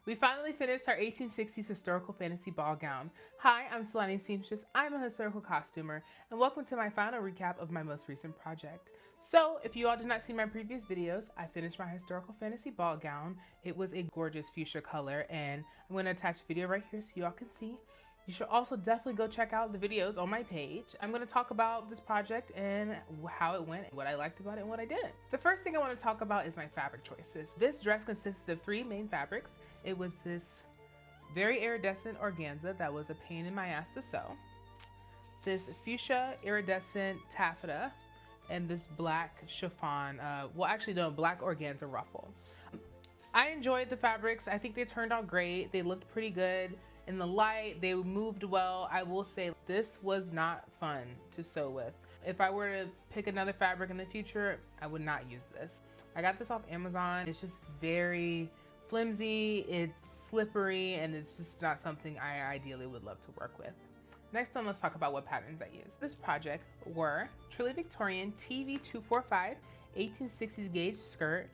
We finally finished our 1860s historical fantasy ball gown. Hi, I'm Solani Seamstress. I'm a historical costumer, and welcome to my final recap of my most recent project. So, if you all did not see my previous videos, I finished my historical fantasy ball gown. It was a gorgeous fuchsia color, and I'm going to attach a video right here so you all can see. You should also definitely go check out the videos on my page. I'm going to talk about this project and how it went, what I liked about it and what I didn't. The first thing I want to talk about is my fabric choices. This dress consisted of 3 main fabrics. It was this very iridescent organza that was a pain in my ass to sew, this fuchsia iridescent taffeta, and this black chiffon, black organza ruffle. I enjoyed the fabrics. I think they turned out great. They looked pretty good in the light. They moved well. I will say this was not fun to sew with. If I were to pick another fabric in the future, I would not use this. I got this off Amazon. It's just very flimsy, it's slippery, and it's just not something I ideally would love to work with. Next one, let's talk about what patterns I used. This project were Truly Victorian TV245 1860s gauge skirt.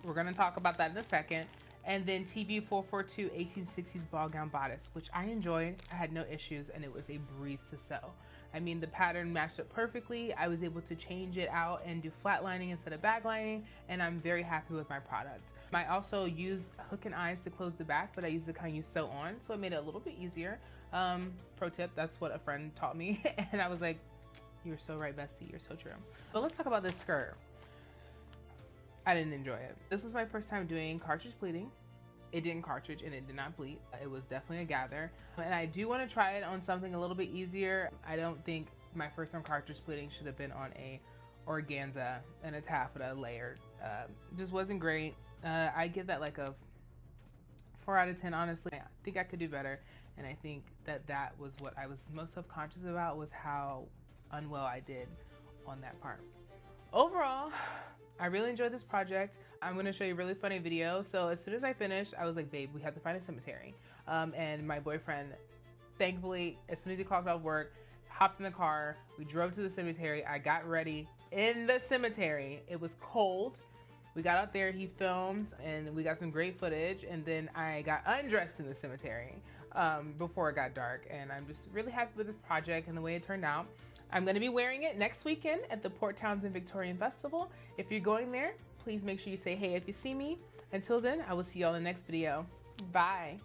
We're gonna talk about that in a second. And then TV442 1860s ball gown bodice, which I enjoyed. I had no issues and it was a breeze to sew. I mean, the pattern matched up perfectly. I was able to change it out and do flat lining instead of bag lining, and I'm very happy with my product. I also used hook and eyes to close the back, but I used the kind you sew on, so it made it a little bit easier. Pro tip, that's what a friend taught me, and I was like, you're so right, bestie, you're so true. But let's talk about this skirt. I didn't enjoy it. This was my first time doing cartridge pleating. It didn't cartridge and it did not pleat. It was definitely a gather. And I do want to try it on something a little bit easier. I don't think my first time cartridge pleating should have been on a organza and a taffeta layered. Just wasn't great. I give that like a 4 out of 10, honestly. I think I could do better. And I think that was what I was most self-conscious about, was how unwell I did on that part. Overall, I really enjoyed this project. I'm gonna show you a really funny video. So as soon as I finished, I was like, babe, we have to find a cemetery. And my boyfriend, thankfully, as soon as he clocked off work, hopped in the car, we drove to the cemetery. I got ready in the cemetery. It was cold. We got out there, he filmed, and we got some great footage. And then I got undressed in the cemetery before it got dark. And I'm just really happy with this project and the way it turned out. I'm gonna be wearing it next weekend at the Port Townsend Victorian Festival. If you're going there, please make sure you say hey if you see me. Until then, I will see you all in the next video. Bye.